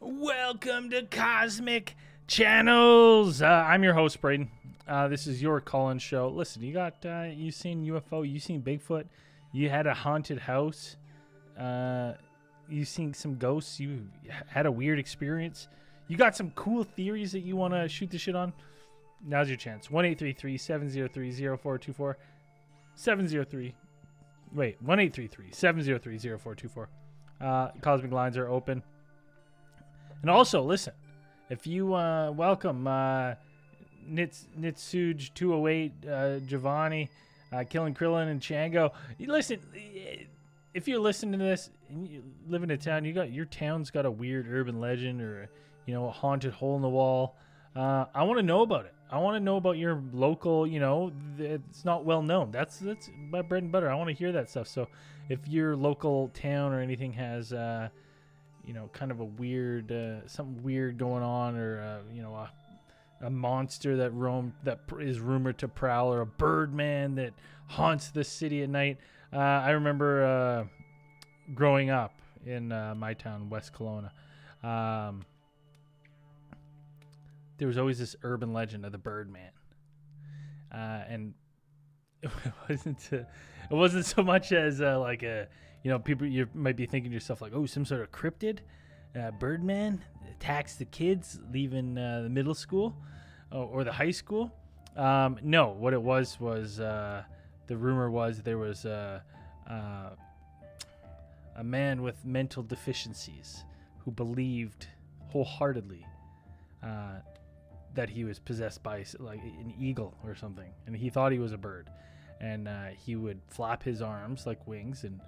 Welcome to Cosmic Channels. I'm your host, Braden. This is your call-in show. Listen, you seen UFO, you seen Bigfoot, you had a haunted house, you seen some ghosts, you had a weird experience, you got some cool theories that you want to shoot the shit on. Now's your chance. 1-833-703-0424. 1-833-703-0424. Cosmic lines are open. And also, listen, if you welcome Nitsuj 208, Giovanni, Killing Krillin, and Chango. Listen, if you're listening to this and you live in a town, your town's got a weird urban legend or a haunted hole in the wall. I want to know about it. I want to know about your local. It's not well known. That's my bread and butter. I want to hear that stuff. So if your local town or anything has kind of a weird, something weird going on, or a monster that is rumored to prowl, or a birdman that haunts the city at night. I remember growing up in my town, West Kelowna. There was always this urban legend of the birdman, and it wasn't so much as like a. People, you might be thinking to yourself like, oh, some sort of cryptid, birdman attacks the kids leaving the middle school or the high school. No, what it was the rumor was there was a man with mental deficiencies who believed wholeheartedly that he was possessed by like an eagle or something, and he thought he was a bird. And he would flap his arms like wings and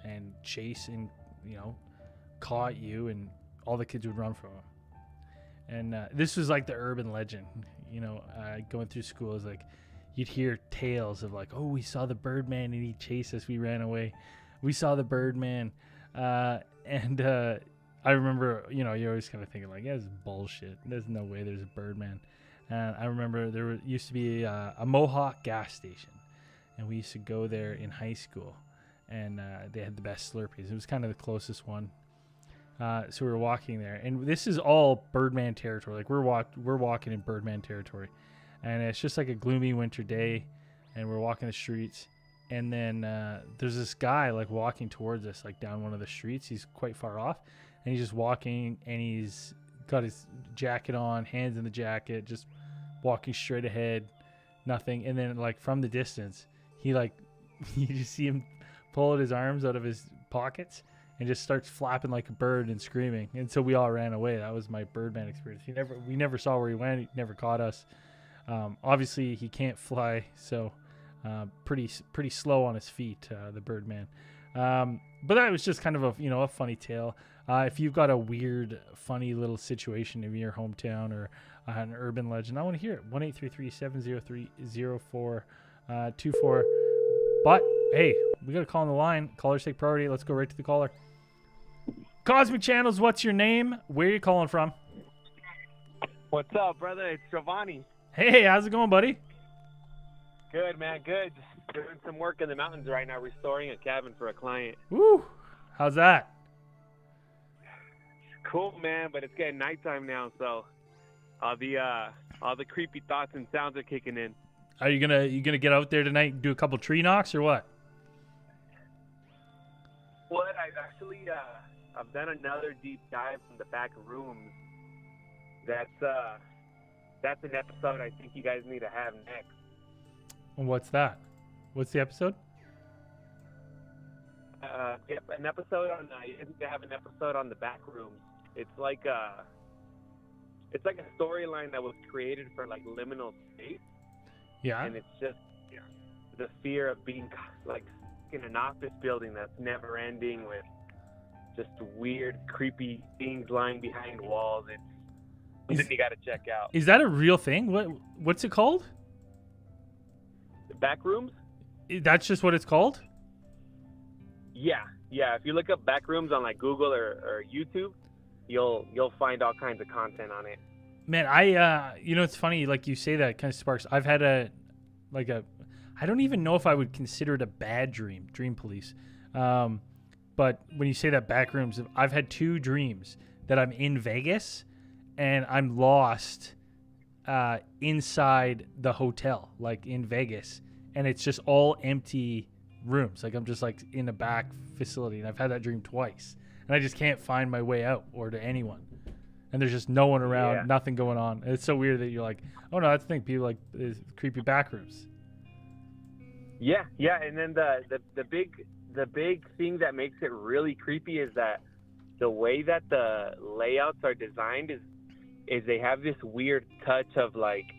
chase and, caw at you, and all the kids would run from him. And this was like the urban legend, going through school is like, you'd hear tales of like, oh, we saw the Birdman and he chased us. We ran away. We saw the Birdman. And I remember, you're always kind of thinking like, yeah, this is bullshit. There's no way there's a Birdman. And I remember there used to be a Mohawk gas station. And we used to go there in high school, and they had the best Slurpees. It was kind of the closest one. So we were walking there, and this is all Birdman territory. Like we're walking in Birdman territory, and it's just like a gloomy winter day, and we're walking the streets, and then there's this guy like walking towards us, like down one of the streets. He's quite far off, and he's just walking, and he's got his jacket on, hands in the jacket, just walking straight ahead, nothing. And then like from the distance, he like you just see him pull his arms out of his pockets and just starts flapping like a bird and screaming. And so we all ran away. That was my Birdman experience. We never saw where he went. He never caught us. Obviously he can't fly, so pretty slow on his feet, the Birdman. But that was just kind of a funny tale. If you've got a weird, funny little situation in your hometown or an urban legend, I want to hear it. 1-833-703-0424. But hey, we got a call on the line. Callers take priority. Let's go right to the caller. Cosmic Channels, what's your name? Where are you calling from? What's up, brother? It's Giovanni. Hey, how's it going, buddy? Good, man. Good. Just doing some work in the mountains right now, restoring a cabin for a client. Woo! How's that? Cool, man. But it's getting nighttime now, so all the creepy thoughts and sounds are kicking in. Are you gonna get out there tonight and do a couple tree knocks or what? What? I've done another deep dive in the back rooms. That's an episode I think you guys need to have next. And what's that? What's the episode? Yep, an episode on. You guys need to have an episode on the back rooms. It's like a storyline that was created for like liminal space. Yeah. And it's just the fear of being like in an office building that's never ending with just weird, creepy things lying behind walls. It's something you got to check out. Is that a real thing? What's it called? The back rooms? That's just what it's called? Yeah. If you look up back rooms on like Google or YouTube, you'll find all kinds of content on it. Man, it's funny, like you say that, kind of sparks. I've had I don't even know if I would consider it a bad dream police. But when you say that back rooms, I've had 2 dreams that I'm in Vegas and I'm lost inside the hotel, like in Vegas, and it's just all empty rooms. Like I'm just like in a back facility, and I've had that dream twice, and I just can't find my way out or to anyone. And there's just no one around, nothing going on. And it's so weird that you're like, oh no, that's the thing. People like is creepy back rooms. Yeah, and then the big thing that makes it really creepy is that the way that the layouts are designed is they have this weird touch of like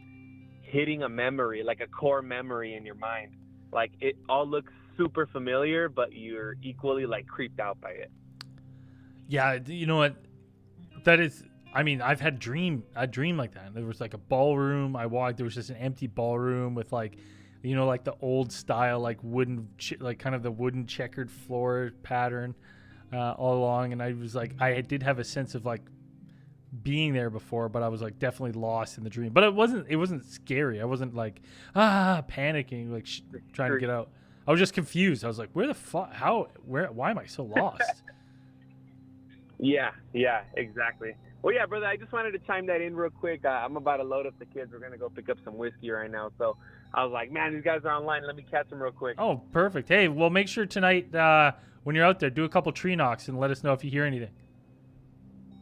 hitting a memory, like a core memory in your mind. Like it all looks super familiar, but you're equally like creeped out by it. Yeah, you know what? That is. I mean, I've had a dream like that. There was like a ballroom. I walked. There was just an empty ballroom with like, like the old style, like wooden, like kind of the wooden checkered floor pattern all along. And I was like, I did have a sense of like being there before, but I was like definitely lost in the dream. But it wasn't scary. I wasn't like panicking, like trying to get out. I was just confused. I was like, where the fuck? Why am I so lost? Yeah, exactly. Well, yeah, brother, I just wanted to chime that in real quick. I'm about to load up the kids. We're going to go pick up some whiskey right now. So I was like, man, these guys are online. Let me catch them real quick. Oh, perfect. Hey, well, make sure tonight when you're out there, do a couple tree knocks and let us know if you hear anything.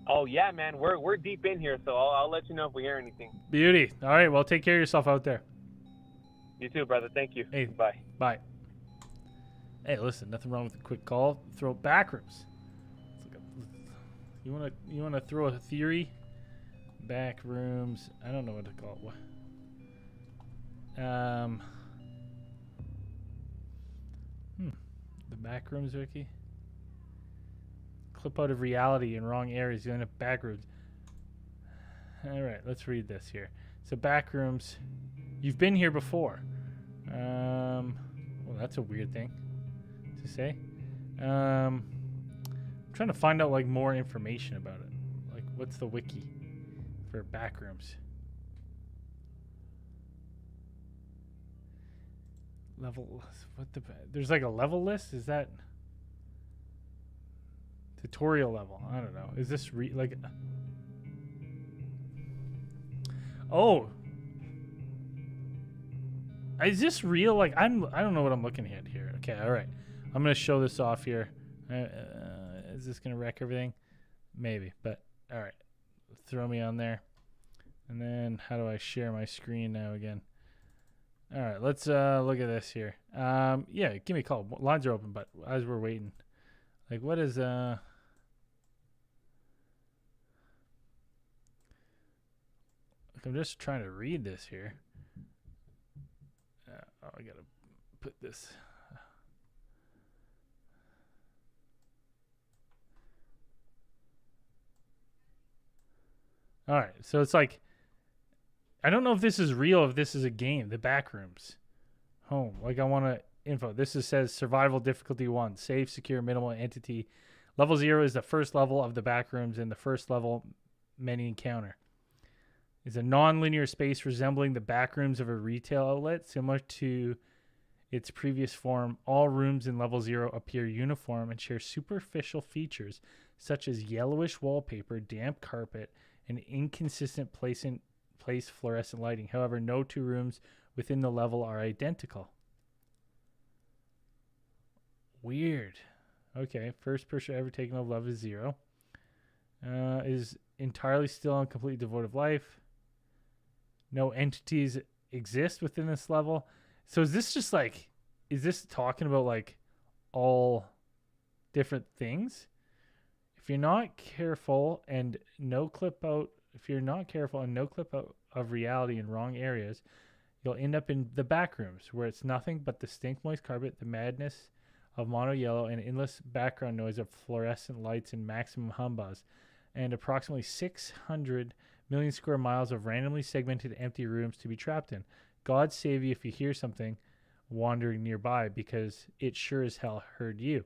Oh, yeah, man. We're deep in here, so I'll let you know if we hear anything. Beauty. All right, well, take care of yourself out there. You too, brother. Thank you. Hey, bye. Hey, listen, nothing wrong with a quick call. Throw back rooms. You wanna throw a theory? Back rooms. I don't know what to call it. The back rooms, Ricky. Clip out of reality in wrong areas. You end up back rooms. All right, let's read this here. So back rooms. You've been here before. Well, that's a weird thing to say. Trying to find out like more information about it. Like what's the wiki for backrooms? There's like a level list? Is that Tutorial level. I don't know. Is this like? Oh. Is this real? Like I don't know what I'm looking at here. Okay, all right. I'm gonna show this off here. Is this gonna wreck everything? Maybe, but all right. Throw me on there. And then how do I share my screen now again? All right, let's look at this here. Yeah, give me a call. Lines are open, but as we're waiting, like what is like I'm just trying to read this here. Oh, I gotta put this. All right, so it's like I don't know if this is real, if this is a game. The Backrooms, home. Like I want to info. This says survival difficulty 1, safe, secure, minimal entity. Level 0 is the first level of the Backrooms, and the first level many encounter. It's a non-linear space resembling the backrooms of a retail outlet, similar to its previous form. All rooms in level 0 appear uniform and share superficial features such as yellowish wallpaper, damp carpet, and inconsistent place fluorescent lighting. However, no two rooms within the level are identical. Weird. Okay, first person ever taken of level 0. Is entirely still and completely devoid of life. No entities exist within this level. So is this just like, is this talking about like all different things? If you're not careful and no clip out of reality in wrong areas, you'll end up in the back rooms where it's nothing but the stink moist carpet, the madness of mono yellow, and endless background noise of fluorescent lights and maximum humbuzz, and approximately 600 million square miles of randomly segmented empty rooms to be trapped in. God save you if you hear something wandering nearby, because it sure as hell heard you.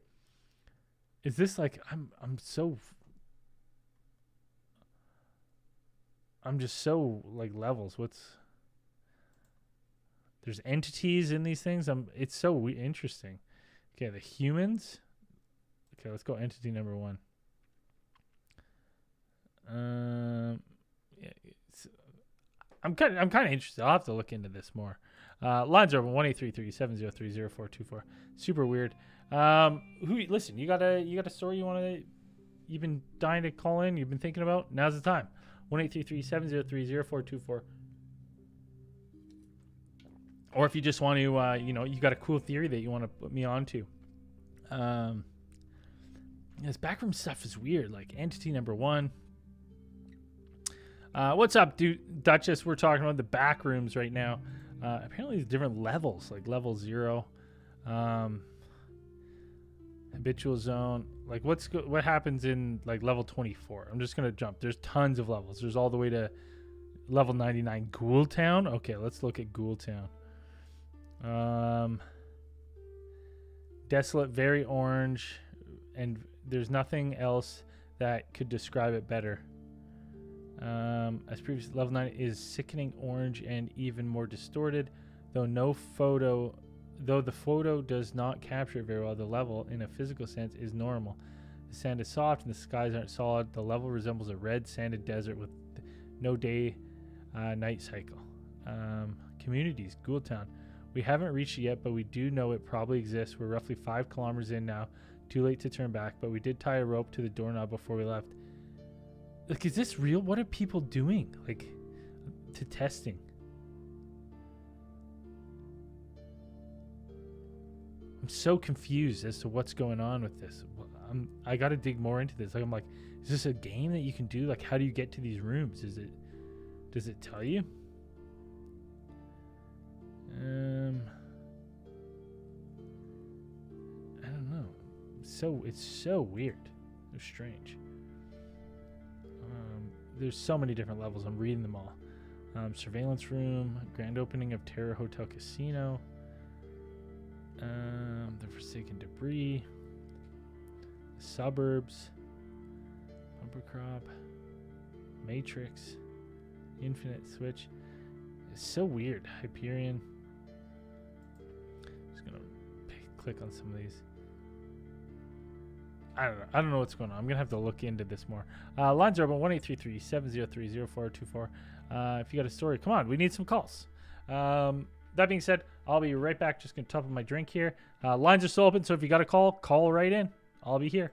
Is this like I'm just so like levels. There's entities in these things. It's so interesting. Okay, the humans. Okay, let's go entity number 1. Yeah, I'm kind of interested. I'll have to look into this more. Lines are open 1-833-703-0424. Super weird. Listen, you got a story you've been dying to call in, you've been thinking about? Now's the time. 1-833-703-0424. Or if you just want to you got a cool theory that you want to put me on to. This backroom stuff is weird, like entity number 1. What's up, Duchess? We're talking about the back rooms right now. Apparently there's different levels, like level 0, habitual zone. Like what happens in like level 24? I'm just gonna jump. There's tons of levels. There's all the way to level 99. Ghoul Town. Okay, let's look at Ghoul Town. Desolate, very orange, and there's nothing else that could describe it better. As previous, level 9 is sickening orange and even more distorted, though the photo does not capture it very well. The level, in a physical sense, is normal. The sand is soft and the skies aren't solid. The level resembles a red sanded desert with no day-night cycle. Communities, Ghoul Town. We haven't reached it yet, but we do know it probably exists. We're roughly 5 kilometers in now. Too late to turn back, but we did tie a rope to the doorknob before we left. Like, is this real? What are people doing, like, to testing? I'm so confused as to what's going on with this. I got to dig more into this. Like, I'm like, is this a game that you can do? Like, how do you get to these rooms? Does it tell you? I don't know. It's so weird. So strange. There's so many different levels. I'm reading them all. Surveillance room, grand opening of Terror Hotel Casino, the forsaken debris, the suburbs, bumper crop, Matrix, infinite switch. It's so weird. Hyperion. Just gonna click on some of these. I don't know what's going on. I'm gonna have to look into this more. Lines are open 1-833-703-0424. If you got a story, come on, we need some calls. That being said, I'll be right back. Just gonna top up my drink here. Lines are still open, so if you got a call right in. I'll be here.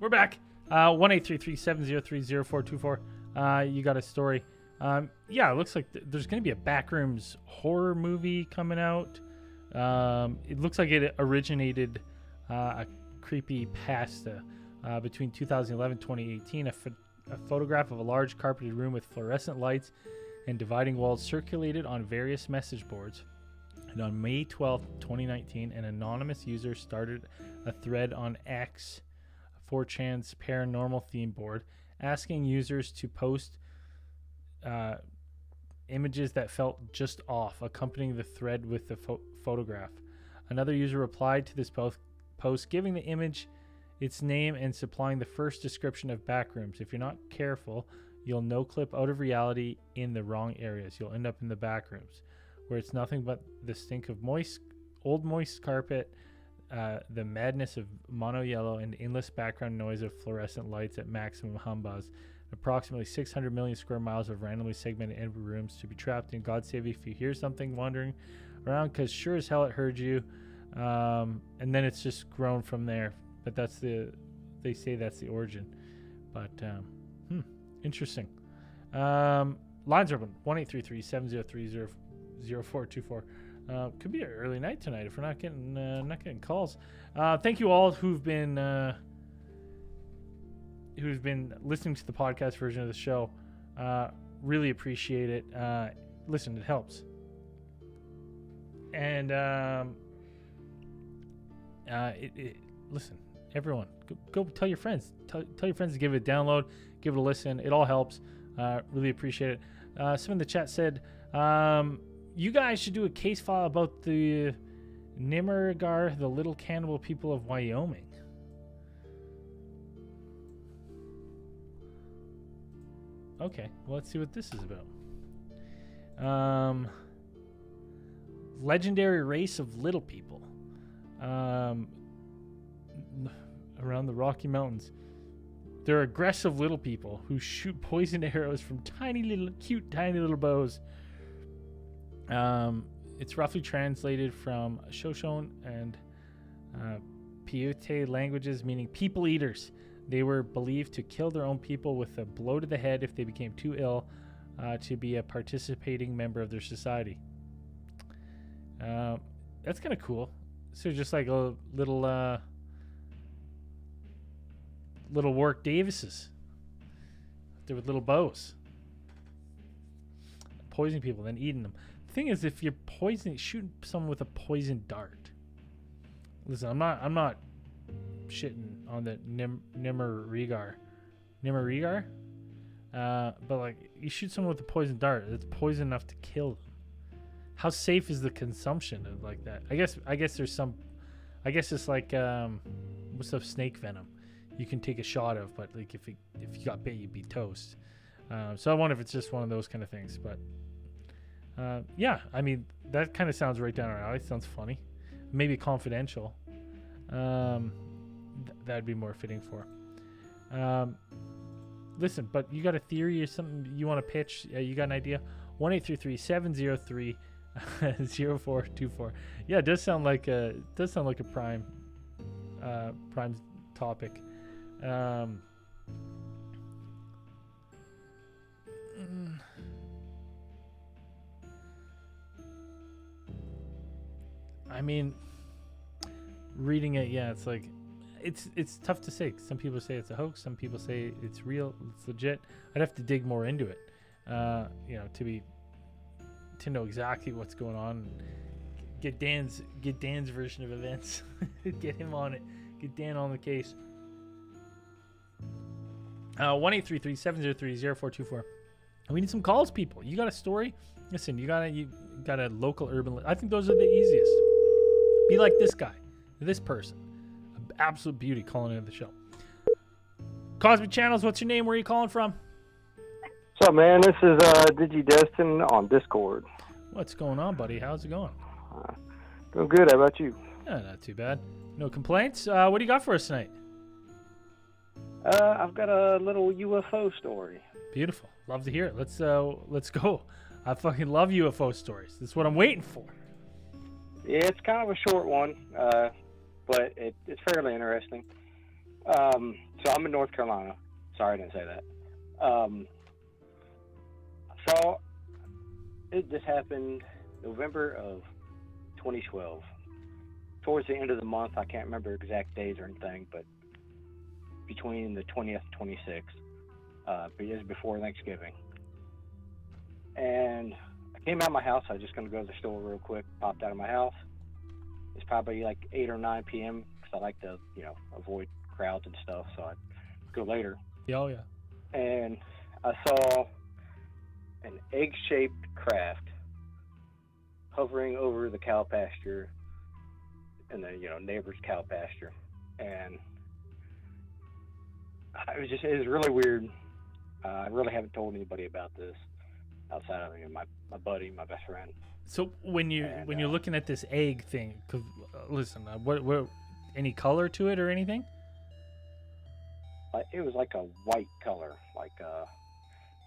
We're back. 1-833-703-0424. You got a story. Yeah, it looks like there's going to be a Backrooms horror movie coming out. It looks like it originated a creepy pasta between 2011 and 2018. A photograph of a large carpeted room with fluorescent lights and dividing walls circulated on various message boards. And on May 12th, 2019, an anonymous user started a thread on X, 4chan's paranormal theme board, asking users to post images that felt just off, accompanying the thread with the photograph. Another user replied to this post, giving the image its name and supplying the first description of Backrooms. If you're not careful, you'll no-clip out of reality in the wrong areas. You'll end up in the Backrooms, where it's nothing but the stink of old moist carpet, the madness of mono yellow, and endless background noise of fluorescent lights at maximum humbuzz. Approximately 600 million square miles of randomly segmented empty rooms to be trapped in. God save you if you hear something wandering around, because sure as hell it heard you. And then it's just grown from there. But they say that's the origin. But interesting. Lines are open 1-833-703-0424. Could be an early night tonight if we're not getting calls. Thank you all who've been listening to the podcast version of the show. Really appreciate it. Listen, it helps. And listen, everyone, go tell your friends. Tell your friends to give it a download, give it a listen. It all helps. Really appreciate it. Someone in the chat said, you guys should do a case file about the Nimmergar, the little cannibal people of Wyoming. Okay, well, let's see what this is about. Legendary race of little people around the Rocky Mountains. They're aggressive little people who shoot poison arrows from tiny little bows. It's roughly translated from Shoshone and Paiute languages, meaning people eaters. They were believed to kill their own people with a blow to the head if they became too ill to be a participating member of their society. That's kind of cool. So just like a little Warwick Davises. They're with little bows. Poisoning people, then eating them. The thing is, if you're shooting someone with a poison dart. Listen, I'm not shitting on the Nimmergar. Nimmergar? But like, you shoot someone with a poison dart, it's poison enough to kill them. How safe is the consumption of like that? I guess there's some. I guess it's like what's up, snake venom. You can take a shot of, but like if you got bit, you'd be toast. So I wonder if it's just one of those kind of things. But yeah, I mean that kind of sounds right down our alley. Sounds funny, maybe confidential. That'd be more fitting for. Listen, but you got a theory or something you want to pitch? You got an idea? 1-833-703. 0424. Yeah, it does sound like a prime topic. I mean, reading it, yeah, it's like it's tough to say. Some people say it's a hoax. Some people say it's real. It's legit. I'd have to dig more into it, to know exactly what's going on. Get Dan's version of events. Get him on it. Get Dan on the case. 1-833-703-0424. We need some calls, people. You got a story? Listen, you got a local urban. I think those are the easiest. Be like this guy, this person, an absolute beauty calling into the show. Cosmic Channels, what's your name? Where are you calling from? What's up, man? This is DigiDestin on Discord. What's going on, buddy? How's it going? Doing good. How about you? Yeah, not too bad. No complaints. What do you got for us tonight? I've got a little UFO story. Beautiful. Love to hear it. Let's go. I fucking love UFO stories. That's what I'm waiting for. Yeah, it's kind of a short one, but it's fairly interesting. So I'm in North Carolina. Sorry, I didn't say that. So this happened November of 2012. Towards the end of the month, I can't remember exact days or anything, but between the 20th and 26th, but it was before Thanksgiving. And I came out of my house. I was just going to go to the store real quick. Popped out of my house. It's probably like 8 or 9 p.m. because I like to, avoid crowds and stuff, so I'd go later. Oh, yeah. And I saw an egg-shaped craft hovering over the cow pasture and the neighbor's cow pasture, and it was really weird. I really haven't told anybody about this outside of my buddy, my best friend. So when you're looking at this egg thing, 'cause, listen, what any color to it or anything? It was like a white color,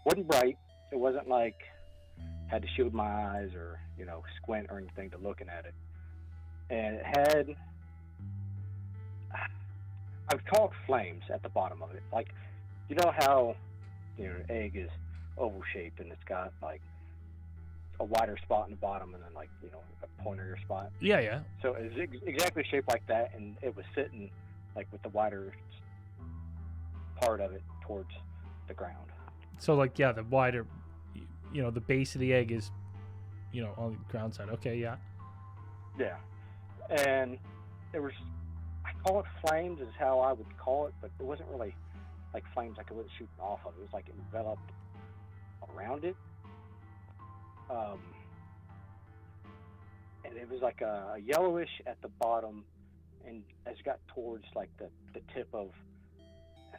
wasn't bright. It wasn't like had to shield my eyes or squint or anything to looking at it. And it had, I would call it flames at the bottom of it. Like, you know how an egg is oval shaped and it's got like a wider spot in the bottom and then like a pointier spot. Yeah. So it was exactly shaped like that, and it was sitting like with the wider part of it towards the ground. So like, yeah, the wider, the base of the egg is, on the ground side. Okay, yeah. Yeah. And there was, I call it flames is how I would call it, but it wasn't really like flames like it was shooting off of it. It was like enveloped around it. And it was like a yellowish at the bottom, and as it got towards like the tip of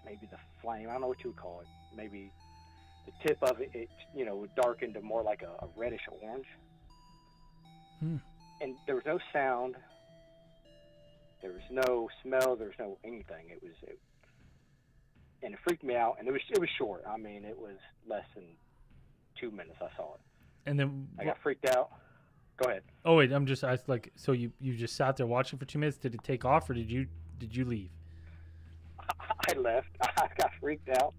maybe the flame, I don't know what you would call it, maybe the tip of it would darken to more like a reddish orange. And there was no sound, there was no smell, there was no anything. And it freaked me out, and it was short. I mean, it was less than 2 minutes I saw it. And then I got freaked out. Go ahead. Oh wait, I'm just like, so you just sat there watching for 2 minutes? Did it take off, or did you leave? I left. I got freaked out,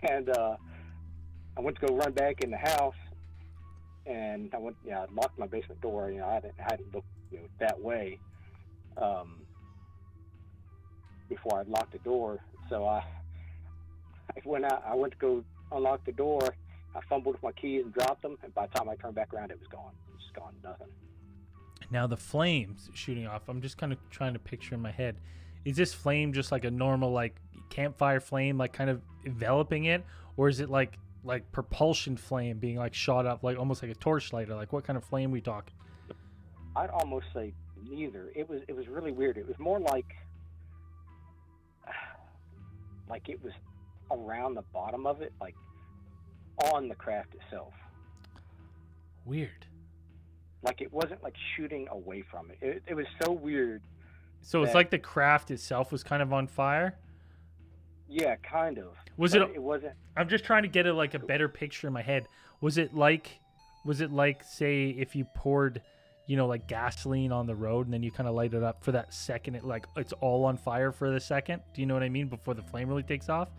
and I went to go run back in the house, and I locked my basement door. I hadn't looked that way before I locked the door. So I went out. I went to go unlock the door. I fumbled with my keys and dropped them, and by the time I turned back around, it was gone. It was just gone, nothing. Now the flames shooting off, I'm just kind of trying to picture in my head. Is this flame just like a normal like campfire flame, like kind of enveloping it, or is it like propulsion flame being like shot up like almost like a torchlight, or like what kind of flame we talking? I'd almost say neither. It was really weird. It was more like it was around the bottom of it, like on the craft itself. Weird. Like it wasn't like shooting away from it. It was so weird. So it's like the craft itself was kind of on fire? Yeah, kind of. Was but it? It wasn't. I'm just trying to get a better picture in my head. Was it like say if you poured, like gasoline on the road and then you kind of light it up for that second, it's all on fire for the second? Do you know what I mean? Before the flame really takes off?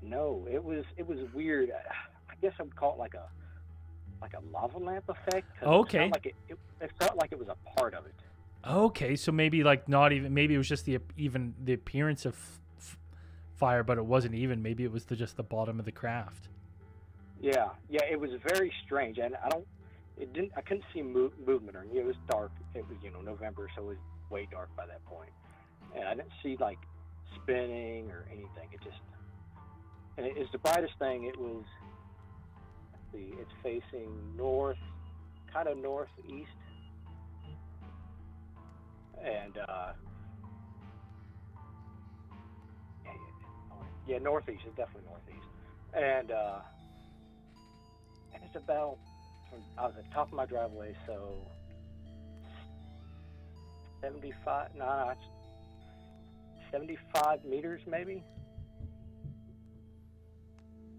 No, it was weird. I guess I would call it like a lava lamp effect. Okay. It felt like it was a part of it. Okay, so maybe maybe it was just the appearance of fire, but it wasn't even. Maybe it was just the bottom of the craft. Yeah, it was very strange, and I couldn't see movement or anything. It was dark. It was November, so it was way dark by that point, and I didn't see like spinning or anything. And it's the brightest thing. It was. Let's see, it's facing north, kind of northeast, and northeast. It's definitely northeast, and it's about. I was at the top of my driveway, so 75 meters maybe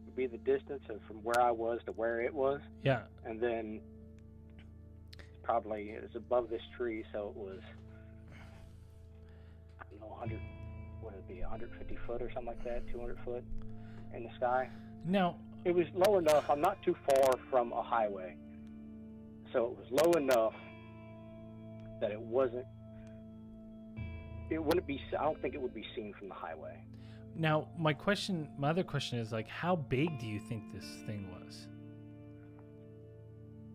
would be the distance from where I was to where it was. Yeah. And then probably it was above this tree, so it was, I don't know, 100, what would it be, 150 foot or something like that, 200 foot in the sky. Now, it was low enough. I'm not too far from a highway, so it was low enough that it wouldn't be. I don't think it would be seen from the highway. Now, my other question is how big do you think this thing was?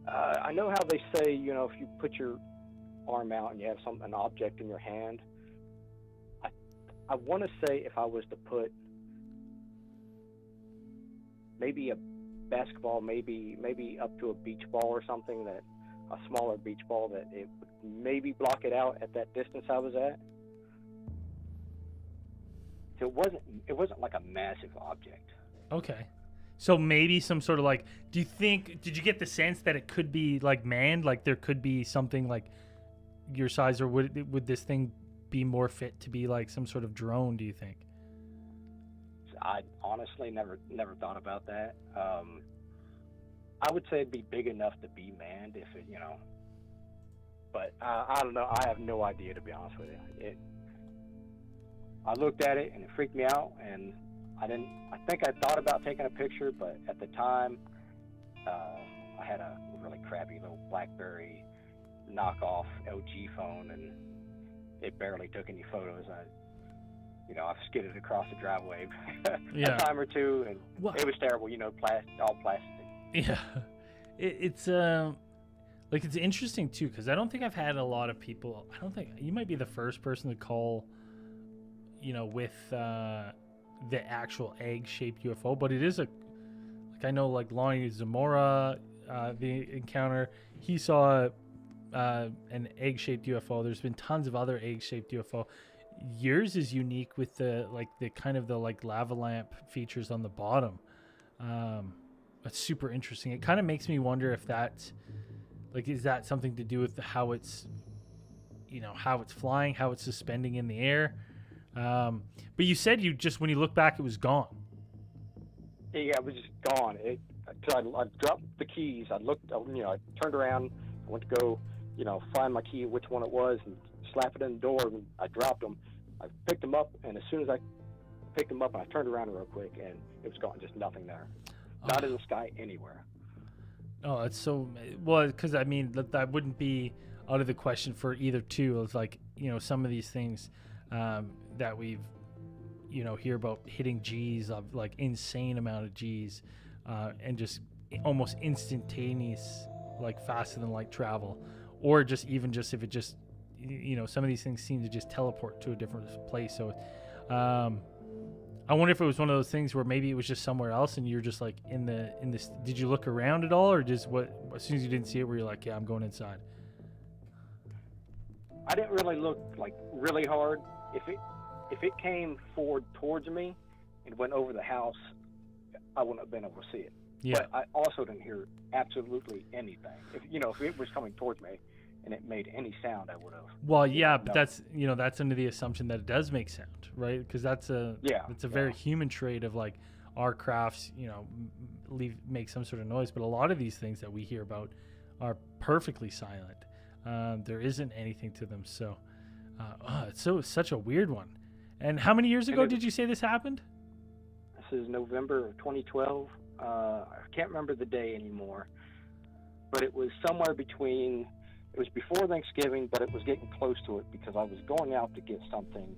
I know how they say, if you put your arm out and you have an object in your hand. I want to say if I was to put maybe a basketball, maybe up to a beach ball or something, that a smaller beach ball, that it would maybe block it out at that distance I was at. So it wasn't like a massive object. Okay. So maybe some sort of did you get the sense that it could be manned? Like there could be something like your size, or would this thing be more fit to be like some sort of drone, do you think? I honestly never thought about that. I would say it'd be big enough to be manned if it, but I don't know. I have no idea, to be honest with you. I looked at it and it freaked me out, and I think I thought about taking a picture, but at the time, I had a really crappy little BlackBerry knockoff LG phone, and it barely took any photos. I've skidded across the driveway a time or two, and it was terrible. All plastic. Yeah, it's it's interesting too, because I don't think I've had a lot of people. I don't think you might be the first person to call, with the actual egg-shaped UFO, but it is I know Lonnie Zamora, the encounter, he saw an egg-shaped UFO. There's been tons of other egg-shaped UFO. Yours is unique with the kind of the lava lamp features on the bottom. That's super interesting. It kind of makes me wonder if that's is that something to do with how it's how it's flying, how it's suspending in the air. But you said when you look back, it was gone. Yeah, it was just gone. I dropped the keys. I looked, I turned around, I went to go, find my key, which one it was, and slap it in the door, and I dropped them. I picked them up, and as soon as I picked them up, I turned around real quick, and it was gone, just nothing there. Not in the sky anywhere. Oh, it's so, well, because that wouldn't be out of the question for either two. It's some of these things that we've, hear about hitting G's of insane amount of G's and just almost instantaneous, faster than light travel, or if it just, some of these things seem to just teleport to a different place. So I wonder if it was one of those things where maybe it was just somewhere else and you're just like in this. Did you look around at all, or just as soon as you didn't see it, were you like, yeah, I'm going inside? I didn't really look like really hard. If it came forward towards me and went over the house, I wouldn't have been able to see it. Yeah. But I also didn't hear absolutely anything. If it was coming towards me and it made any sound, I would have. Well, yeah, but that's under the assumption that it does make sound, right? Because that's a very human trait of like our crafts, make some sort of noise. But a lot of these things that we hear about are perfectly silent. There isn't anything to them. So, it's such a weird one. And how many years ago did you say this happened? This is November of 2012. I can't remember the day anymore, but it was somewhere between. It was before Thanksgiving, but it was getting close to it because I was going out to get something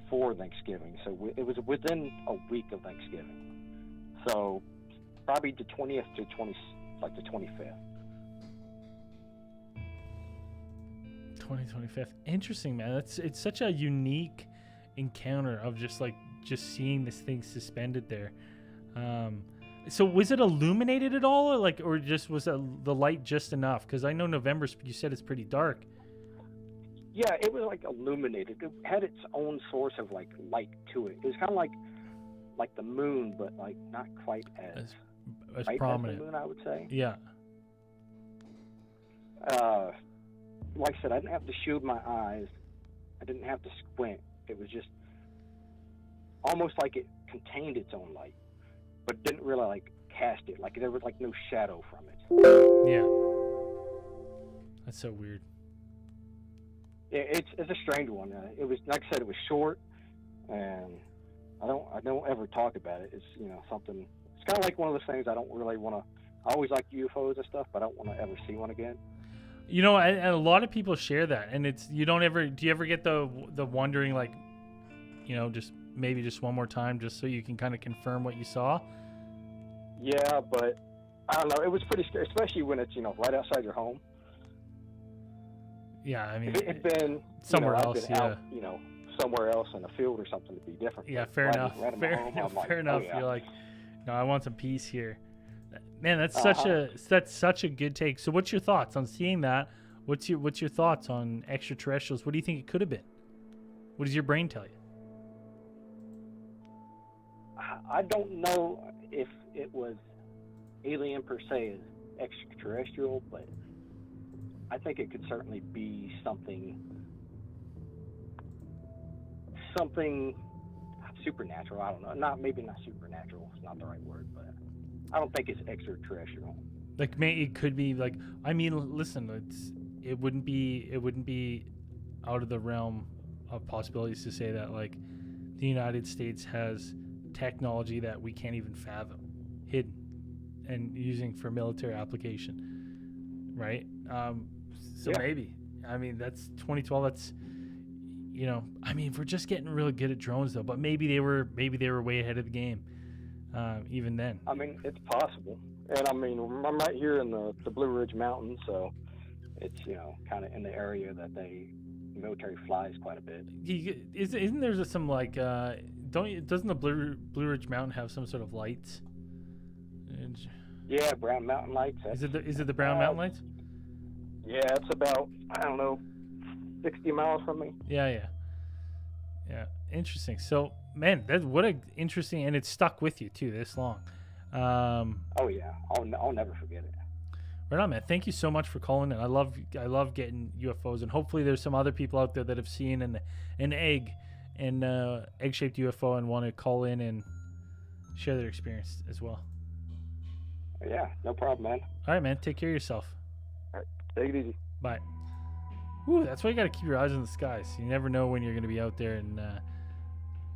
for Thanksgiving. So it was within a week of Thanksgiving. So probably the 20th to the 25th. 25th. Interesting, man. It's such a unique encounter of just seeing this thing suspended there. So was it illuminated at all, or just was the light just enough? Because I know November, you said it's pretty dark. Yeah, it was like illuminated. It had its own source of like light to it. It was kind of like the moon, but like not quite as prominent. As the moon, I would say. Yeah. Like I said, I didn't have to shield my eyes. I didn't have to squint. It was just almost like it contained its own light, but didn't really like cast it. Like there was like no shadow from it. Yeah. That's so weird. Yeah, it's a strange one. It was, like I said, it was short, and I don't ever talk about it. It's something. It's kind of like one of those things I don't really want to. I always like UFOs and stuff, but I don't want to ever see one again. And a lot of people share that, and do you ever get the wondering, like, just one more time, just so you can kind of confirm what you saw? Yeah, but I don't know. It was pretty scary, especially when it's right outside your home. Yeah, I mean, if it had been somewhere else, I've been out, somewhere else in a field or something, to be different. Yeah, fair enough. Fair enough. Oh, yeah. You're like, no, I want some peace here. Man, that's such a good take. So, what's your thoughts on seeing that? What's your thoughts on extraterrestrials? What do you think it could have been? What does your brain tell you? I don't know if it was alien per se as extraterrestrial, but I think it could certainly be something supernatural. I don't know. Maybe not supernatural. It's not the right word, but I don't think it's extraterrestrial. Like, it could be like. I mean, listen, it wouldn't be out of the realm of possibilities to say that like the United States has technology that we can't even fathom, hidden and using for military application, right? Maybe. I mean, that's 2012. That's I mean, we're just getting really good at drones though. But maybe they were way ahead of the game. Even then. I mean, it's possible. And I mean, I'm right here in the Blue Ridge Mountains, so it's kind of in the area that the military flies quite a bit. Isn't there some like doesn't the Blue Ridge Mountain have some sort of lights? Yeah, Brown Mountain Lights. Is it the Brown Mountain Lights? Yeah, it's about 60 miles from me. Yeah. Interesting. So, man, what a interesting, and it's stuck with you too this long. Oh yeah, I'll never forget it. Right on, man. Thank you so much for calling in. I love getting UFOs, and hopefully there's some other people out there that have seen an egg-shaped UFO and want to call in and share their experience as well. Yeah, no problem, man. All right, man. Take care of yourself. All right, take it easy. Bye. Ooh, that's why you got to keep your eyes on the skies. You never know when you're going to be out there and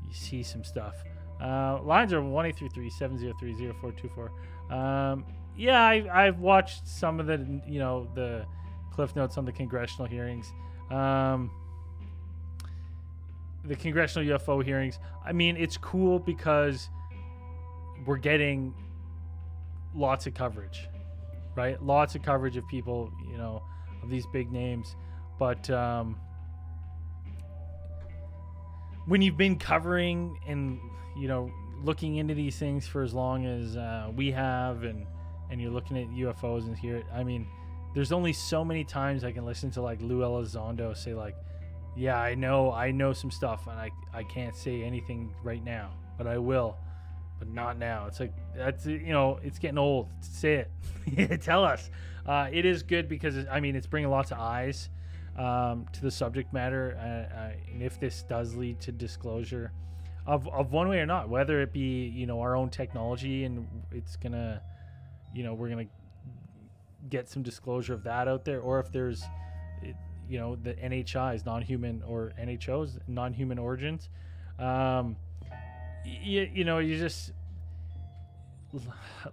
you see some stuff. Lines are 1-833-703-0424. Yeah, I've watched some of the cliff notes on the congressional hearings. The congressional UFO hearings. I mean, it's cool because we're getting lots of coverage, right? Lots of coverage of people, of these big names. But when you've been covering and, you know, looking into these things for as long as we have, and you're looking at UFOs and hear it, I mean, there's only so many times I can listen to like Lou Elizondo say like, yeah, I know some stuff, and I can't say anything right now, but I will, but not now. It's like, that's, you know, it's getting old. Say it. Tell us. It is good because, I mean, it's bringing lots of eyes to the subject matter, and if this does lead to disclosure of one way or not, whether it be, you know, our own technology and it's gonna, you know, we're gonna get some disclosure of that out there, or if there's, you know, the NHIs, non-human, or NHOs, non-human origins. You know, you just,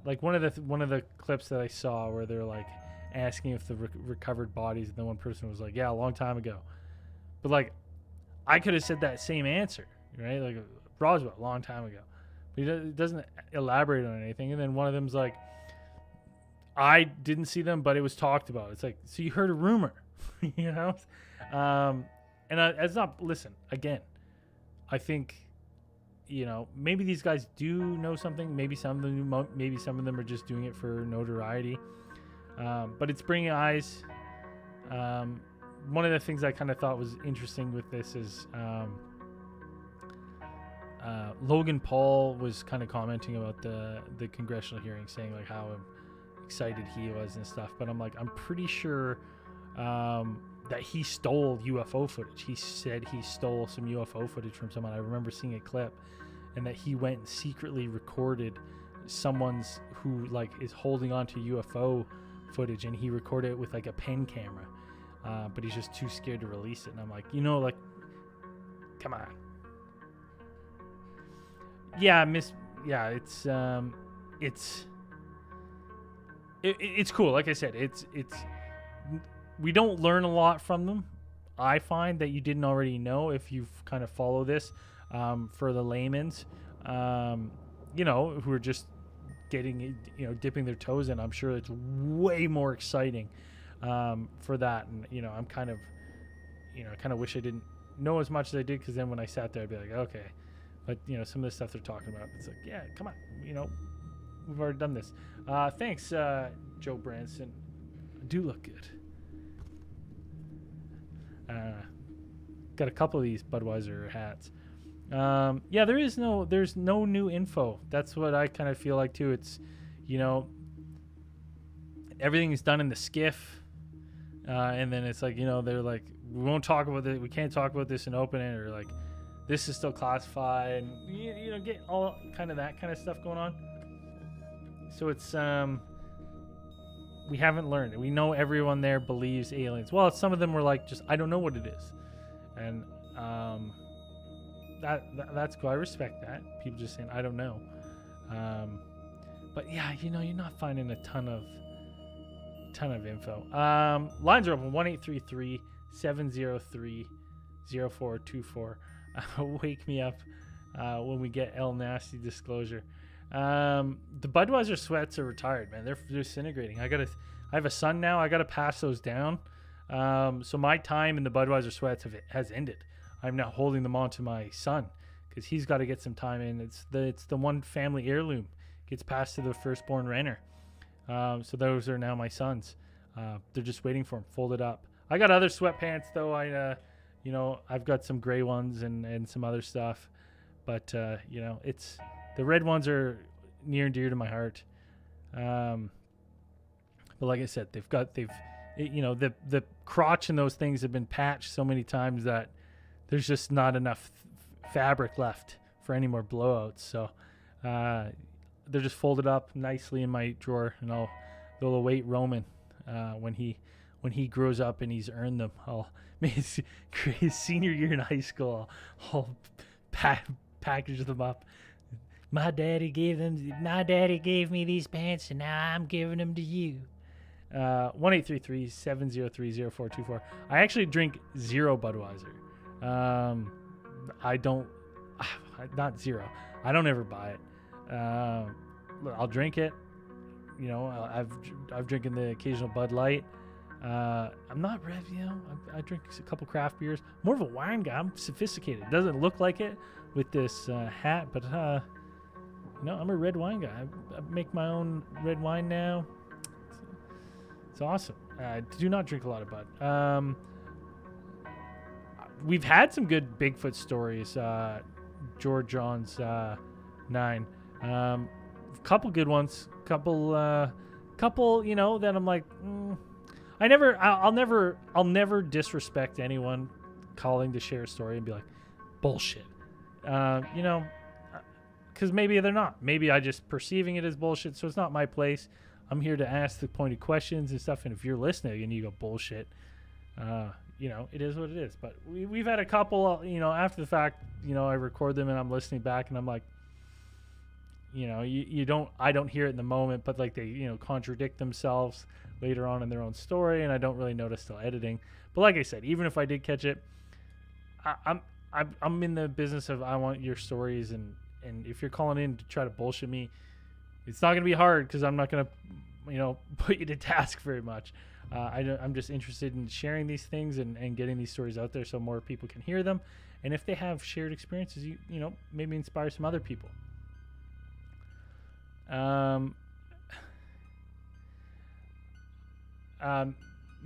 like one of the clips that I saw where they're like asking if the recovered bodies, and then one person was like, yeah, a long time ago. But like, I could have said that same answer, right? Like, Roswell, a long time ago. But he doesn't elaborate on anything. And then one of them's like, I didn't see them, but it was talked about. It's like, so you heard a rumor, you know? And it's not, listen, again, I think, you know, maybe these guys do know something. Maybe some of them are just doing it for notoriety. But it's bringing eyes. One of the things I kind of thought was interesting with this is Logan Paul was kind of commenting about the congressional hearing, saying like how excited he was and stuff. But I'm like, I'm pretty sure that he stole UFO footage. He said he stole some UFO footage from someone. I remember seeing a clip, and that he went and secretly recorded someone's who like is holding on to UFO footage, and he recorded it with like a pen camera, but he's just too scared to release it. And I'm like, you know, like, come on. It's cool. Like I said, it's we don't learn a lot from them. I find that you didn't already know if you've kind of follow this. For the layman's, you know, who are just getting, you know, dipping their toes in, I'm sure it's way more exciting for that. And, you know, I'm kind of, you know, I kind of wish I didn't know as much as I did, because then when I sat there, I'd be like, okay. But, you know, some of the stuff they're talking about, it's like, yeah, come on, you know, we've already done this. Thanks, Joe Branson. I do look good. Got a couple of these Budweiser hats. Yeah, there's no new info. That's what I kind of feel like too. It's, you know, everything is done in the skiff, and then it's like, you know, they're like, we won't talk about it. We can't talk about this in open it, or like, this is still classified, and you know, get all kind of that kind of stuff going on. So it's we haven't learned. We know everyone there believes aliens. Well, some of them were like, just, I don't know what it is, and that's cool. I respect that. People just saying, I don't know. But yeah, you know, you're not finding a ton of info. Lines are open, 1-833-703-0424. Wake me up when we get El Nasty disclosure. The Budweiser sweats are retired, man. They're disintegrating. I have a son now. I gotta pass those down. So my time in the Budweiser sweats has ended. I'm now holding them on to my son, because he's got to get some time in. It's the one family heirloom. Gets passed to the firstborn Renner. So those are now my sons. They're just waiting for them, folded up. I got other sweatpants though. You know, I've got some gray ones and some other stuff, but you know, it's the red ones are near and dear to my heart. But like I said, you know, the crotch in those things have been patched so many times that there's just not enough fabric left for any more blowouts. So they're just folded up nicely in my drawer, and they'll await Roman when he grows up and he's earned them. His senior year in high school, I'll package them up. My daddy gave me these pants, and now I'm giving them to you. 1-833-703-0424. I actually drink zero Budweiser. I don't, not zero. I don't ever buy it. I'll drink it. You know, I've drinking the occasional Bud Light. I'm not rev, I drink a couple craft beers. More of a wine guy. I'm sophisticated. It doesn't look like it with this hat, but I'm a red wine guy. I make my own red wine now. It's awesome. I do not drink a lot of bud. We've had some good Bigfoot stories. George John's 9. Couple good ones. Couple, that I'm like, I'll never disrespect anyone calling to share a story and be like, bullshit. Because maybe they're not. Maybe I just perceiving it as bullshit, so it's not my place. I'm here to ask the pointed questions and stuff, and if you're listening and you go bullshit, it is what it is. But we've had a couple, after the fact, I record them and I'm listening back and I'm like, I don't hear it in the moment, but like they, contradict themselves later on in their own story, and I don't really notice till editing. But like I said, even if I did catch it, I'm in the business of I want your stories, and if you're calling in to try to bullshit me, it's not going to be hard because I'm not going to, put you to task very much. I'm just interested in sharing these things and getting these stories out there so more people can hear them. And if they have shared experiences, maybe inspire some other people.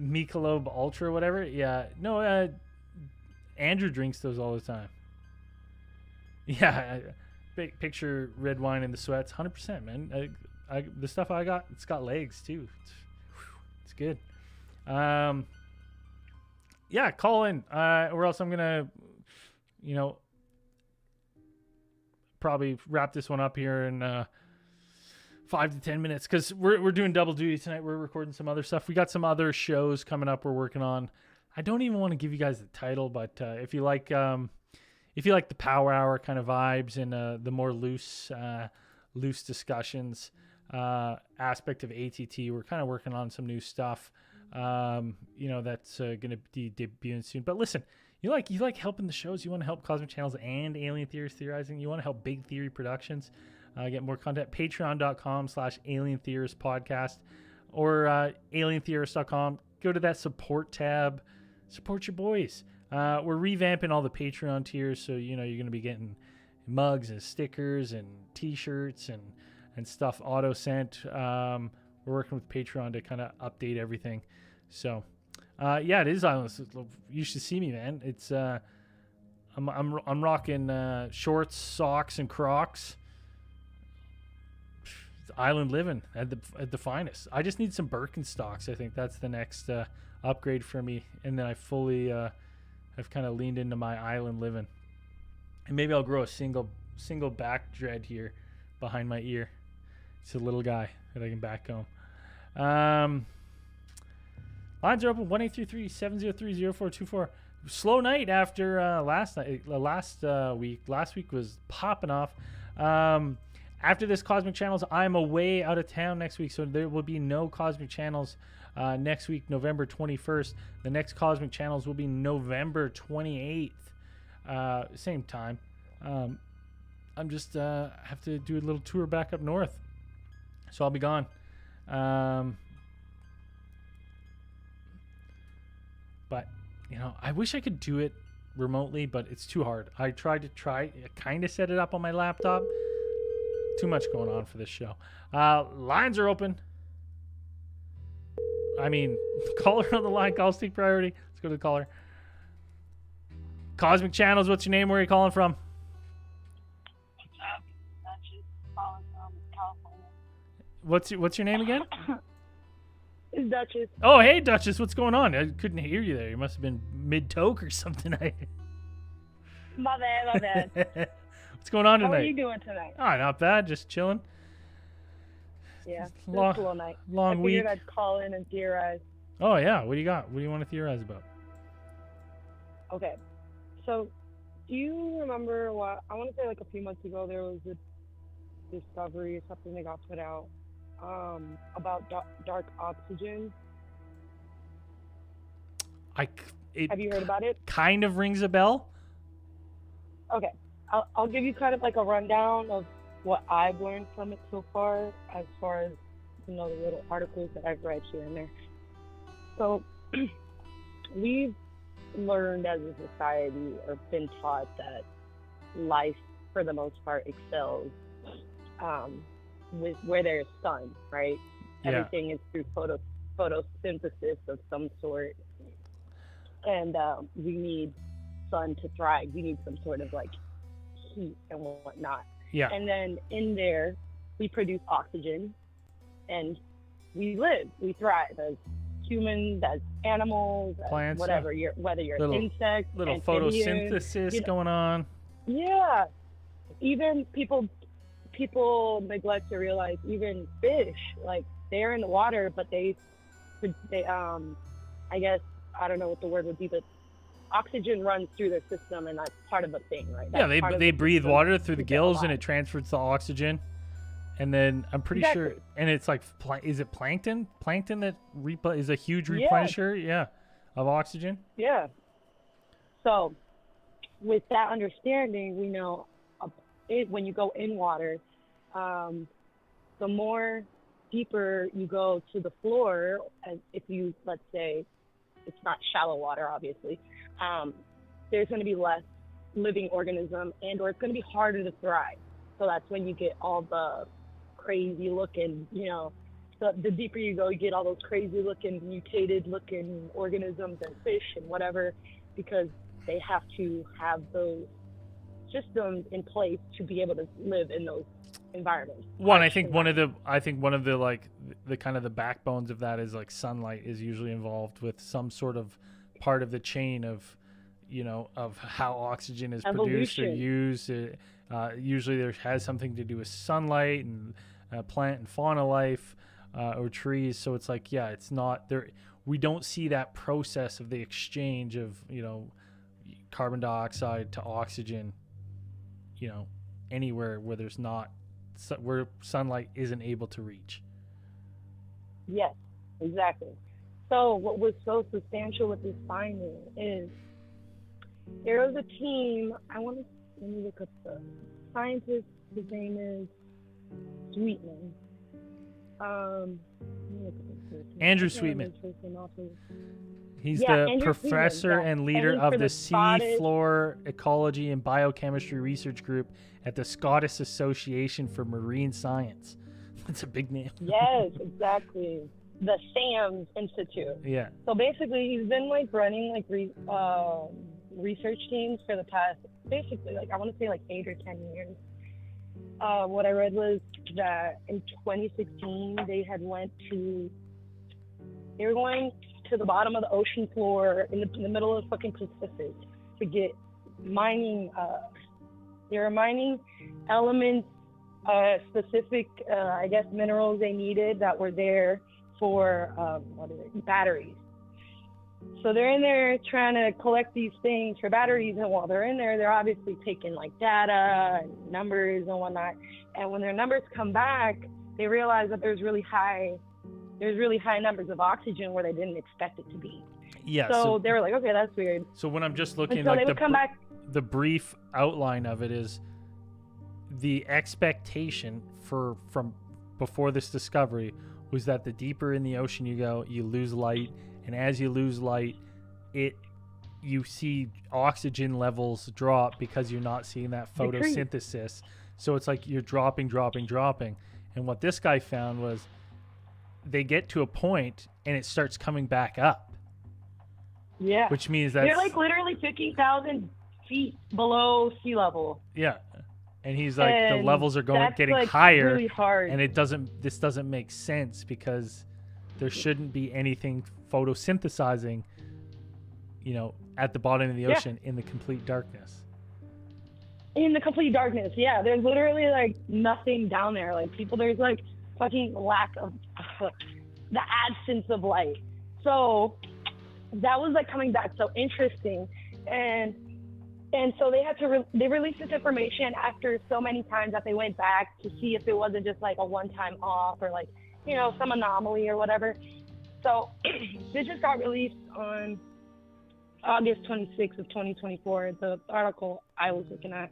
Michelob Ultra, whatever. Yeah. No, Andrew drinks those all the time. Yeah. Picture red wine in the sweats. 100%, man. The stuff I got, it's got legs too. It's good. Yeah, call in. Or else I'm gonna, probably wrap this one up here in 5 to 10 minutes because we're doing double duty tonight. We're recording some other stuff. We got some other shows coming up we're working on. I don't even want to give you guys the title, but if you like the Power Hour kind of vibes and the more loose discussions aspect of ATT, we're kind of working on some new stuff. That's going to be debuting soon. But listen, you like helping the shows. You want to help Cosmic Channels and Alien Theories Theorizing. You want to help Big Theory Productions get more content. Patreon.com/Alien Theorist Podcast or alientheorist.com. Go to that support tab. Support your boys. We're revamping all the Patreon tiers, so you're going to be getting mugs and stickers and T-shirts and stuff auto sent. We're working with Patreon to kind of update everything. So, it is Islands. You should see me, man. It's I'm rocking shorts, socks, and Crocs. It's island living at the finest. I just need some Birkenstocks. I think that's the next upgrade for me, and then I fully I've kind of leaned into my island living, and maybe I'll grow a single back dread here behind my ear. It's a little guy that I can back comb. Lines are open 1-833-703-0424. Slow night after last week. Last week was popping off. After this Cosmic Channels, I'm away out of town next week, so there will be no Cosmic Channels next week, November 21st. The next Cosmic Channels will be November 28th, same time. I'm just have to do a little tour back up north, so I'll be gone. But I wish I could do it remotely, but it's too hard. I kind of set it up on my laptop. Too much going on for this show. Lines are open. I mean, caller on the line. Calls take priority. Let's go to the caller. Cosmic Channels, what's your name? Where are you calling from? What's up? Duchess calling from California. What's your name again? It's Duchess. Oh, hey, Duchess. What's going on? I couldn't hear you there. You must have been mid-toke or something. My bad. What's going on tonight? How are you doing tonight? Oh, not bad. Just chilling. Yeah, it's a long, little night. Long week. I figured I'd call in and theorize. Oh, yeah. What do you got? What do you want to theorize about? Okay. So, do you remember what, I want to say like a few months ago, there was a discovery, something that got put out about dark oxygen? Have you heard about it? Kind of rings a bell. Okay. I'll give you kind of like a rundown of what I've learned from it so far as the little articles that I've read here and there. So we've learned as a society or been taught that life, for the most part, excels with where there's sun, right? Yeah. Everything is through photosynthesis of some sort. And we need sun to thrive. We need some sort of like heat and whatnot. Yeah. And then in there, we produce oxygen and we live, we thrive as humans, as animals, Plants, as whatever, whether you're insects, little amphibians, photosynthesis going on. Yeah. Even people neglect to realize even fish, like they're in the water, but they I guess, I don't know what the word would be, but oxygen runs through their system, and that's part of the thing, right? That's They breathe water through the gills, and it transfers the oxygen. And then I'm pretty sure, and it's like, is it plankton? Plankton that is a huge replenisher, of oxygen. Yeah. So, with that understanding, we know when you go in water, the more deeper you go to the floor, and if you, let's say, it's not shallow water, obviously, there's going to be less living organism, or it's going to be harder to thrive. So that's when you get all the crazy looking, the deeper you go, you get all those crazy looking, mutated looking organisms and fish and whatever, because they have to have those systems in place to be able to live in those environments. I think one of the like the kind of the backbones of that is like sunlight is usually involved with some sort of part of the chain of, of how oxygen is produced or used. Usually there has something to do with sunlight and plant and fauna life or trees. So it's like, it's not there. We don't see that process of the exchange of, carbon dioxide to oxygen, anywhere where there's not, where sunlight isn't able to reach. Yes, exactly. So what was so substantial with this finding is there was a team, let me look up the scientist, his name is Sweetman. Andrew Sweetman. He's the professor and leader of the Seafloor Ecology and Biochemistry Research Group at the Scottish Association for Marine Science. That's a big name. Yes, exactly. The SAMS Institute. Yeah. So basically, he's been running research teams for the past, basically, I want to say 8 or 10 years. What I read was that in 2016, they were going to the bottom of the ocean floor in the middle of the fucking Pacific to get mining. They were mining elements, specific, minerals they needed that were there for batteries. So they're in there trying to collect these things for batteries, and while they're in there, they're obviously taking data and numbers and whatnot. And when their numbers come back, they realize that there's really high numbers of oxygen where they didn't expect it to be. Yeah. So they were like, okay, that's weird. So when I'm just looking, so they would come back. The brief outline of it is the expectation from before this discovery was that the deeper in the ocean you go, you lose light. And as you lose light, you see oxygen levels drop because you're not seeing that photosynthesis. So it's like you're dropping. And what this guy found was they get to a point and it starts coming back up. Yeah. Which means that they're literally 50,000 feet below sea level. Yeah. And he's like, the levels are getting higher. Really hard. And this doesn't make sense because there shouldn't be anything photosynthesizing, at the bottom of the ocean in the complete darkness. In the complete darkness, yeah. There's literally nothing down there. There's fucking lack of the absence of light. So that was coming back so interesting, and so they had to they released this information after so many times that they went back to see if it wasn't just a one-time off or some anomaly or whatever. So this just got released on August 26th of 2024, the article I was looking at.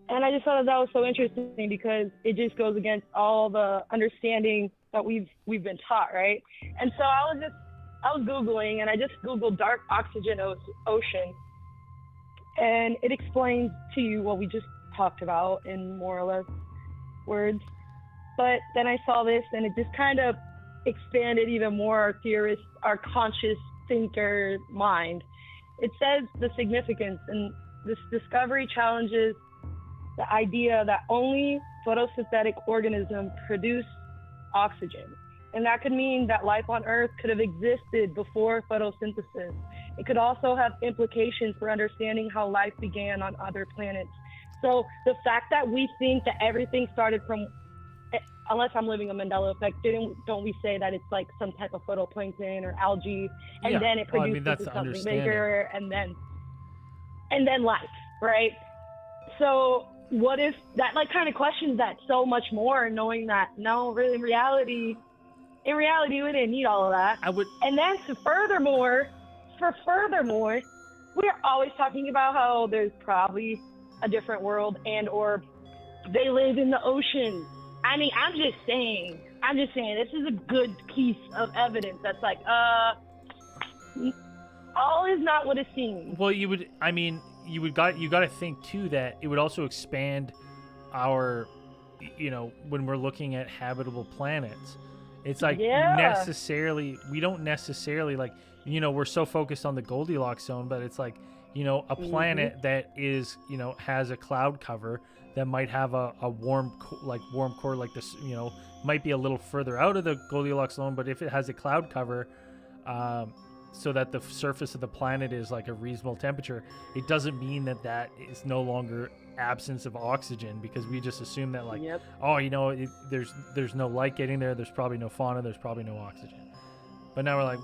And I just thought that was so interesting because it just goes against all the understanding that we've been taught, right? And so I was just I was Googling, and I just Googled dark oxygen ocean, and it explains to you what we just talked about in more or less words. But then I saw this, and it just kind of expanded even more our theorist, our conscious thinker mind. It says the significance, and this discovery challenges the idea that only photosynthetic organisms produce oxygen. And that could mean that life on Earth could have existed before photosynthesis. It could also have implications for understanding how life began on other planets. So the fact that we think that everything started from, unless I'm living a Mandela effect, don't we say that it's like some type of photoplankton or algae, and then it produces something bigger, and then life, right? So what if that like kind of questions that so much more, knowing that no, really in reality we didn't need all of that. And then furthermore, we're always talking about how there's probably a different world and or they live in the ocean. I mean, I'm just saying this is a good piece of evidence that's like, all is not what it seems. Well, you got to think too that it would also expand our, when we're looking at habitable planets. It's like we don't necessarily like, we're so focused on the Goldilocks zone, but it's like, a planet that is, has a cloud cover that might have a warm core like this, might be a little further out of the Goldilocks zone, but if it has a cloud cover, so that the surface of the planet is like a reasonable temperature, it doesn't mean that is no longer absence of oxygen, because we just assume that like, there's no light getting there, there's probably no fauna, there's probably no oxygen. But now we're like,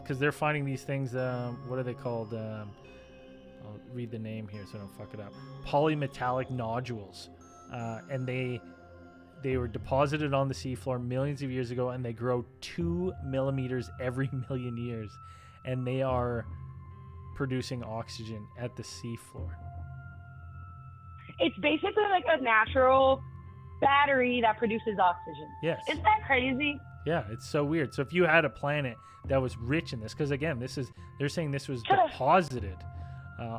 because they're finding these things, what are they called? I'll read the name here so I don't fuck it up. Polymetallic nodules. And they were deposited on the seafloor millions of years ago, and they grow 2 millimeters every million years. And they are producing oxygen at the seafloor. It's basically like a natural battery that produces oxygen. Yes. Isn't that crazy? Yeah, it's so weird. So if you had a planet that was rich in this, because again, they're saying this was deposited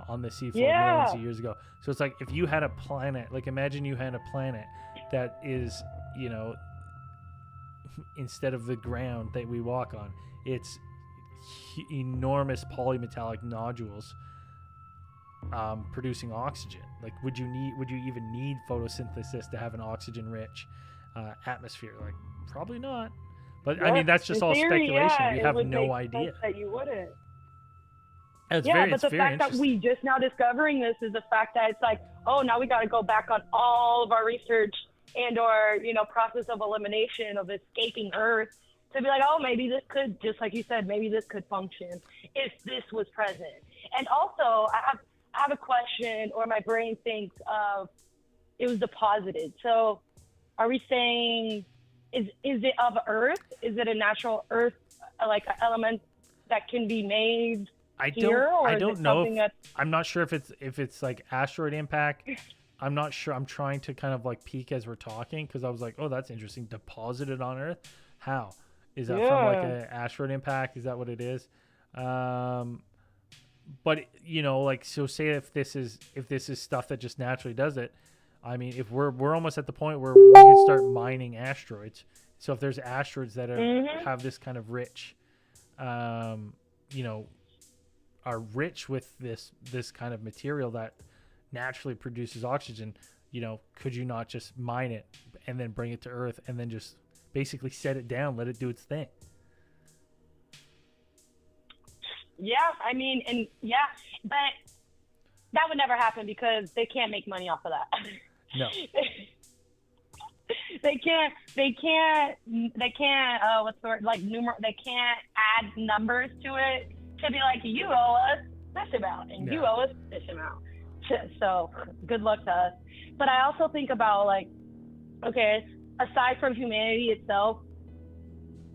on the seafloor millions of years ago. So it's like if you had a planet, like imagine you had a planet that is, instead of the ground that we walk on, it's enormous polymetallic nodules producing oxygen. Like, would you even need photosynthesis to have an oxygen-rich atmosphere? Like, probably not. But I mean, that's just all speculation. We have no idea. That you wouldn't. But the fact that we just now discovering this is the fact that it's like, oh, now we got to go back on all of our research and or process of elimination of escaping Earth to be like, oh, maybe this could, just like you said, maybe this could function if this was present. And also, I have a question, or my brain thinks of it was deposited. So, are we saying is it of Earth? Is it a natural Earth like an element that can be made? I don't know. I'm not sure if it's like asteroid impact. I'm not sure. I'm trying to kind of like peek as we're talking, because I was like, oh, that's interesting. Deposited on Earth? How? Is that from like an asteroid impact? Is that what it is? But like, so say if this is stuff that just naturally does it, I mean, if we're almost at the point where we could start mining asteroids. So if there's asteroids that have this kind of rich, are rich with this kind of material that naturally produces oxygen, could you not just mine it and then bring it to Earth and then just basically set it down, let it do its thing? Yeah, I mean, but that would never happen because they can't make money off of that. No. They can't what's the word, like they can't add numbers to it to be like, you owe us this amount and you owe us this amount. So good luck to us. But I also think about like, okay, aside from humanity itself,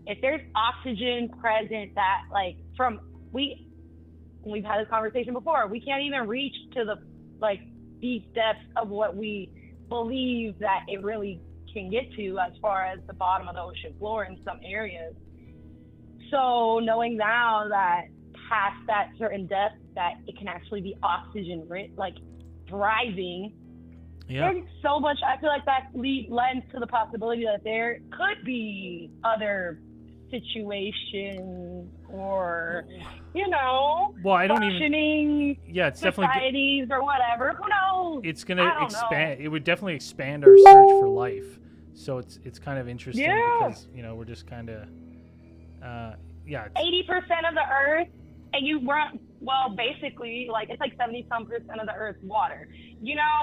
if there's oxygen present that like we've had this conversation before, we can't even reach to the like deep depths of what we believe that it really can get to as far as the bottom of the ocean floor in some areas. So knowing now that past that certain depth, that it can actually be oxygen rich, like thriving. Yeah. There's so much. I feel like that lends to the possibility that there could be other situations or, Well, I don't even. functioning Yeah, it's definitely. societies or whatever. Who knows? It's I gonna don't expand. know. It would definitely expand our search for life. So it's kind of interesting Yeah. because we're just kind of. Yeah. 80% of the Earth, and you weren't. Well, basically, like it's like 70-some% of the Earth's water.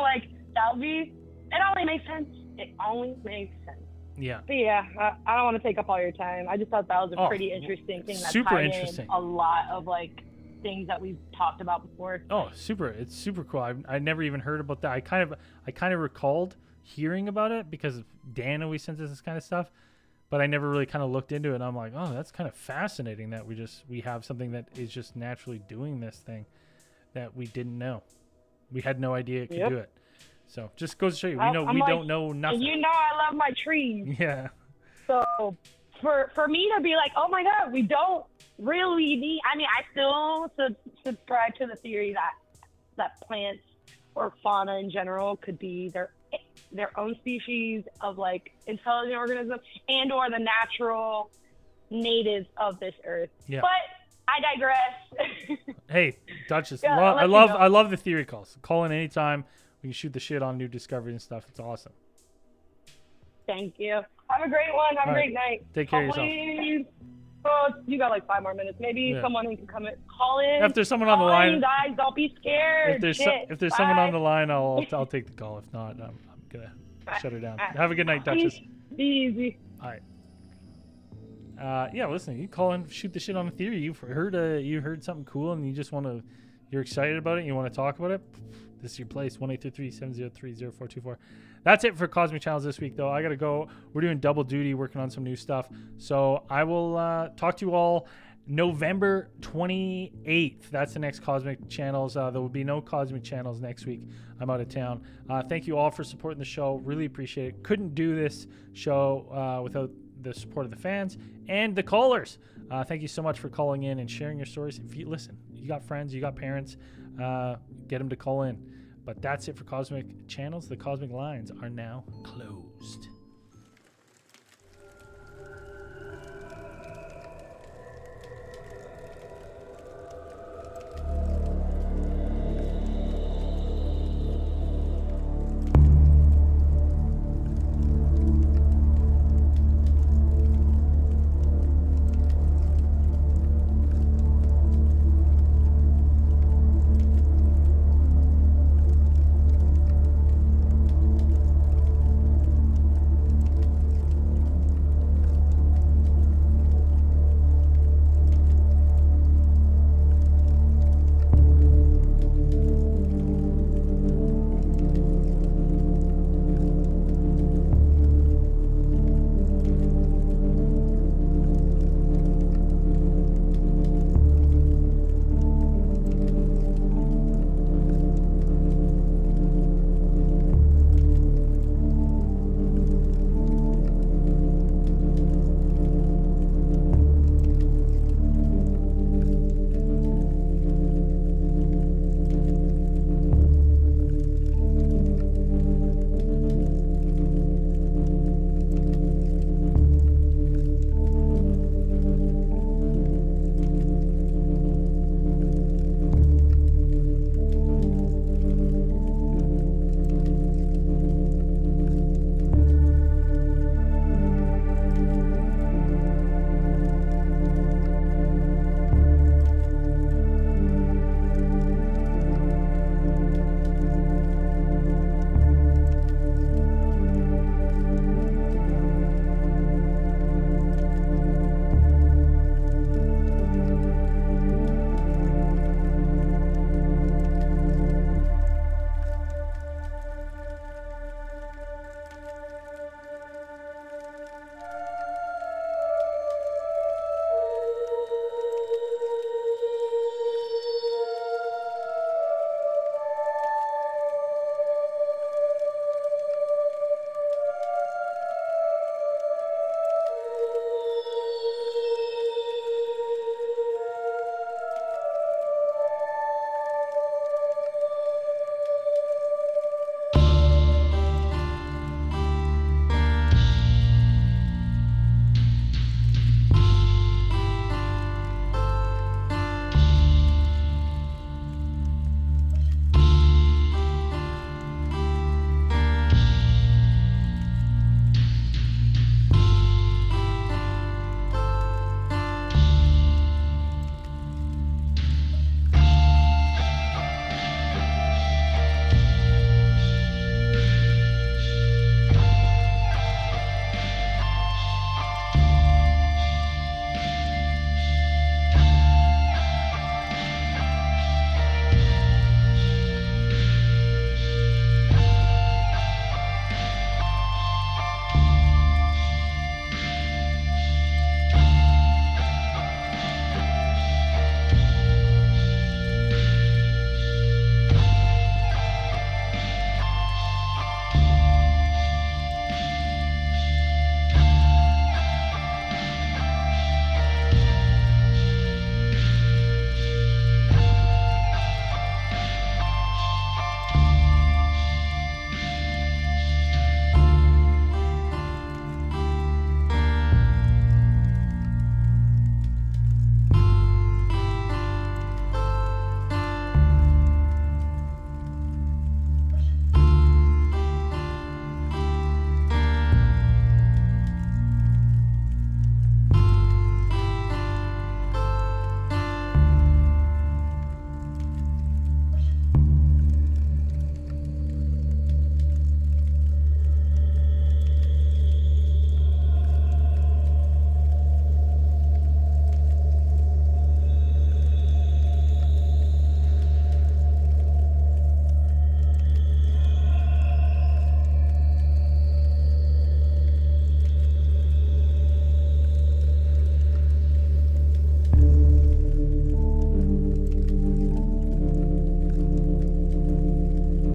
Like that would be. It only makes sense. It only makes sense. Yeah. But yeah, I don't want to take up all your time. I just thought that was a pretty interesting thing. That Super tied interesting. In a lot of like things that we've talked about before. Oh, super! It's super cool. I never even heard about that. I kind of recalled hearing about it because Dan always sends us this kind of stuff, but I never really kind of looked into it. And I'm like, oh, that's kind of fascinating that we have something that is just naturally doing this thing that we didn't know. We had no idea it could do it. So just goes to show you, we don't know nothing. I love my trees. Yeah. So for me to be like, oh my God, we don't really need. I mean, I still subscribe to the theory that plants or fauna in general could be their own species of like intelligent organisms and or the natural natives of this earth. Yeah. But I digress. Hey, Duchess, Yeah, I love the theory calls. Call in anytime. We can shoot the shit on new discovery and stuff. It's awesome. Thank you. Have a great one. Have a great night. Take care of yourself. You got like 5 more minutes. Maybe someone who can call in. If there's someone on the line, guys, don't be scared. If there's someone on the line, I'll take the call. If not, I'm gonna shut her down. Have a good night, Duchess. Be easy. All right. Yeah, listen, you call in, shoot the shit on the theory. You heard something cool, and you're excited about it. And you want to talk about it. This is your place, 1-833-703-0424. That's it for Cosmic Channels this week, though. I got to go. We're doing double duty, working on some new stuff. So I will talk to you all November 28th. That's the next Cosmic Channels. There will be no Cosmic Channels next week. I'm out of town. Thank you all for supporting the show. Really appreciate it. Couldn't do this show without the support of the fans and the callers. Thank you so much for calling in and sharing your stories. If you listen, you got friends, you got parents, get them to call in. But that's it for Cosmic Channels. The Cosmic Lines are now closed.